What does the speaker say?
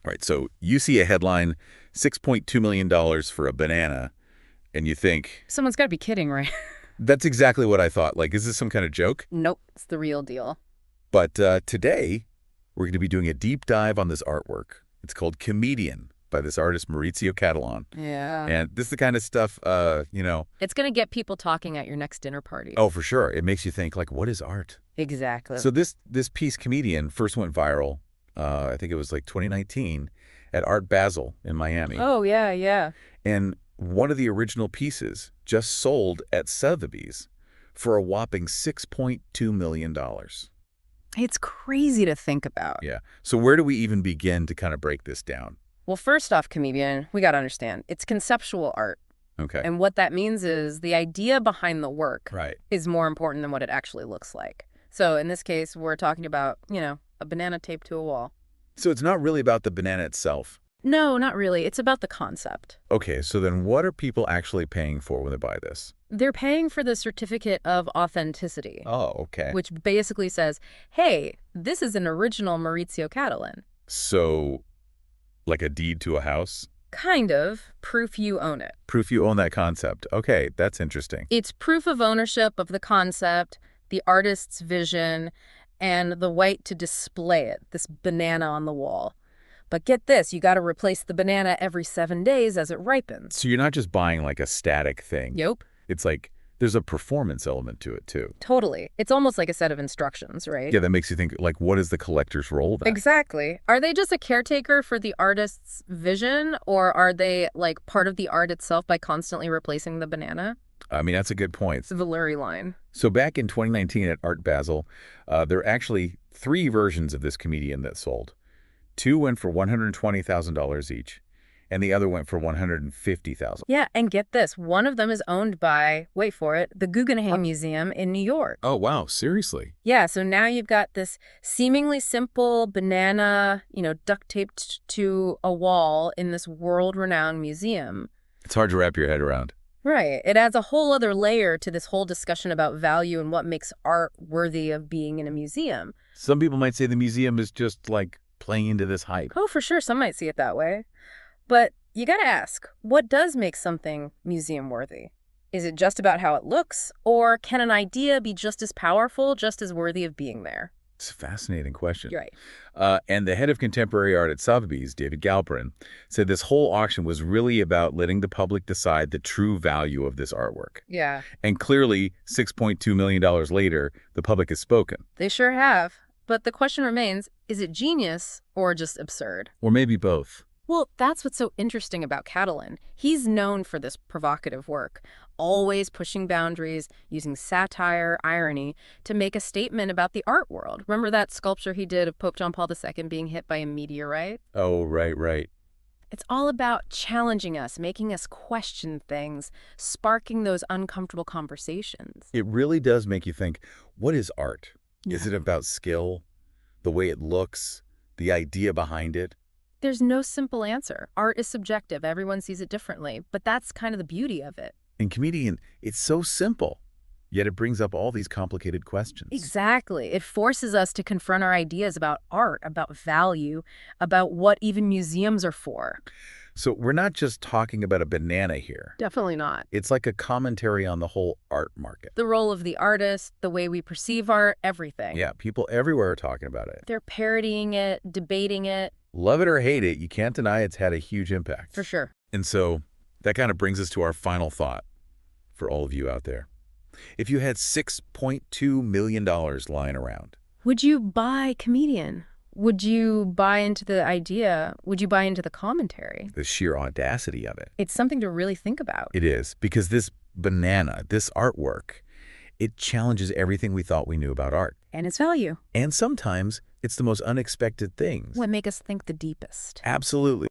All right, so you see a headline, $6.2 million for a banana, and you think, Someone's got to be kidding, right? that's exactly what I thought. Like, is this some kind of joke? Nope, it's the real deal. But today, we're going to be doing a deep dive on this artwork. It's called Comedian by this artist, Maurizio Cattelan. Yeah. And this is the kind of stuff, It's going to get people talking at your next dinner party. oh, for sure. It makes you think, like, what is art? Exactly. So this piece, Comedian, first went viral, I think it was like 2019, at Art Basel in Miami. Oh, yeah, yeah. And one of the original pieces just sold at Sotheby's for a whopping $6.2 million. It's crazy to think about. Yeah. So where do we even begin to kind of break this down? Well, first off, comedian, we got to understand, it's conceptual art. Okay. And what that means is the idea behind the work Right. is more important than what it actually looks like. So in this case, we're talking about, a banana taped to a wall. So it's not really about the banana itself. No, not really. It's about the concept. Okay, so then what are people actually paying for when they buy this? They're paying for the certificate of authenticity, Oh, okay. which basically says, hey, this is an original Maurizio Cattelan. So, like a deed to a house? Kind of. Proof you own it. Proof you own that concept. Okay, that's interesting. It's proof of ownership of the concept, the artist's vision, and the right to display it, this banana on the wall. But get this, you got to replace the banana every 7 days as it ripens. So you're not just buying like a static thing. Yep. It's like there's a performance element to it too. Totally. It's almost like a set of instructions, right? Yeah, that makes you think, like, what is the collector's role then? Exactly. Are they just a caretaker for the artist's vision, or are they like part of the art itself by constantly replacing the banana? I mean, that's a good point. It's the Lurie line. So back in 2019 at Art Basel, there are actually 3 versions of this Comedian that sold. 2 went for $120,000 each, and the other went for $150,000. Yeah, and get this, one of them is owned by, wait for it, the Guggenheim Museum in New York. Oh, wow. Seriously? Yeah, so now you've got this seemingly simple banana, duct taped to a wall in this world-renowned museum. It's hard to wrap your head around. Right. It adds a whole other layer to this whole discussion about value and what makes art worthy of being in a museum. Some people might say the museum is just like playing into this hype. Oh, for sure, some might see it that way. But you gotta ask, what does make something museum-worthy? Is it just about how it looks, or can an idea be just as powerful, just as worthy of being there? It's a fascinating question. You're right. And the head of contemporary art at Sotheby's, David Galperin, said this whole auction was really about letting the public decide the true value of this artwork. Yeah, And clearly, $6.2 million later, the public has spoken. they sure have. But the question remains, is it genius or just absurd? Or maybe both. Well, that's what's so interesting about Cattelan. He's known for this provocative work, always pushing boundaries, using satire, irony, to make a statement about the art world. Remember that sculpture he did of Pope John Paul II being hit by a meteorite? Oh, right. It's all about challenging us, making us question things, sparking those uncomfortable conversations. It really does make you think, what is art? Is Yeah. it about skill, the way it looks, the idea behind it? There's no simple answer. Art is subjective. Everyone sees it differently. But that's kind of the beauty of it. In Comedian, it's so simple, yet it brings up all these complicated questions. Exactly. It forces us to confront our ideas about art, about value, about what even museums are for. So we're not just talking about a banana here. Definitely not. It's like a commentary on the whole art market. The role of the artist, the way we perceive art, everything. Yeah, people everywhere are talking about it. They're parodying it, debating it. Love it or hate it, you can't deny it's had a huge impact. For sure. And so that kind of brings us to our final thought for all of you out there. If you had $6.2 million lying around, Would you buy Comedian? Would you buy into the idea? Would you buy into the commentary? the sheer audacity of it. It's something to really think about. It is, because this banana, this artwork, it challenges everything we thought we knew about art. And its value. And sometimes it's the most unexpected things. What make us think the deepest. Absolutely.